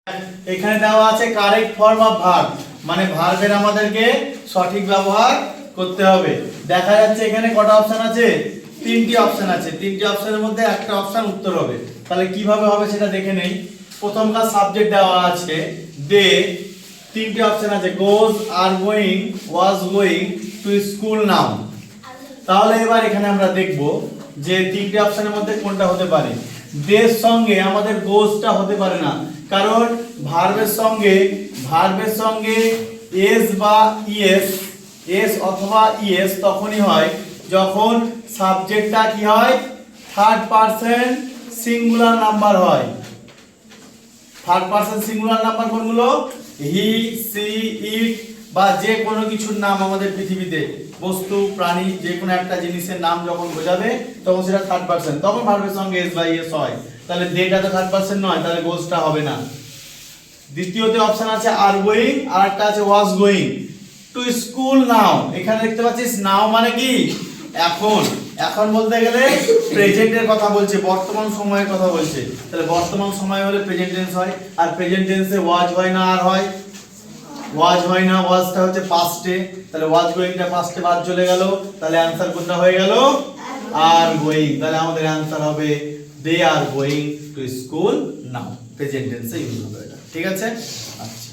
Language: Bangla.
এখানে দেওয়া আছে কারেক্ট ফর্ম অফ ভার্ব, মানে ভার্বের আমাদেরকে সঠিক ব্যবহার করতে হবে। দেখা যাচ্ছে এখানে কটা অপশন আছে, তিনটি অপশন আছে। তিনটি অপশনের মধ্যে একটা অপশন উত্তর হবে। তাহলে কিভাবে হবে সেটা দেখে নেই। প্রথমকার সাবজেক্ট দেওয়া আছে দে, তিনটি অপশন আছে goes, are going, was going to school now. তাহলে এবার এখানে আমরা দেখব যে তিনটি অপশনের মধ্যে কোনটা হতে পারে। দের সঙ্গে আমাদের গোজটা হতে পারে না, কারণ ভার্বের সঙ্গে এস বা ইএস, এস অথবা ইএস তখনই হয় যখন সাবজেক্টটা কি হয়, থার্ড পারসন সিঙ্গুলার নাম্বার হয়। থার্ড পারসন সিঙ্গুলার নাম্বার কোনগুলো, হি, সি, ইট বা যে কোনো কিছুর নাম আমাদের পৃথিবীতে বস্তু, প্রাণী, যে কোনো একটা জিনিসের নাম যখন বোঝাবে তখন সেটা থার্ড পারসন, তখন ভার্বের সঙ্গে এস বা ইএস হয়। তাহলে দেটা তো থার্ড পারসন নয়, তাহলে গোজটা হবে না। দ্বিতীয়তে অপশন আছে আর গোয়িং, আর একটা আছে ওয়াজ গোয়িং টু স্কুল নাও। এখানে দেখতে পাচ্ছিস নাও মানে কি এখন, এখন বলতে গেলে প্রেজেন্টের কথা বলছে, বর্তমান সময়ের কথা বলছে। তাহলে বর্তমান সময় হলে প্রেজেন্ট টেন্স হয়, আর প্রেজেন্ট টেন্সে ওয়াজ হয় না আর হয়, ওয়াজ হয় না, ওয়াজটা হচ্ছে পাস্টে। তাহলে ওয়াজ গোয়িংটা পাস্টে বাদ চলে গেল, তাহলে অ্যানসার কোনটা হয়ে গেল, আর গোয়িং। তাহলে আমাদের অ্যানসার হবে they are going to school now, present টেন্সে ইউজ হবে এটা। ঠিক আছে, আচ্ছা।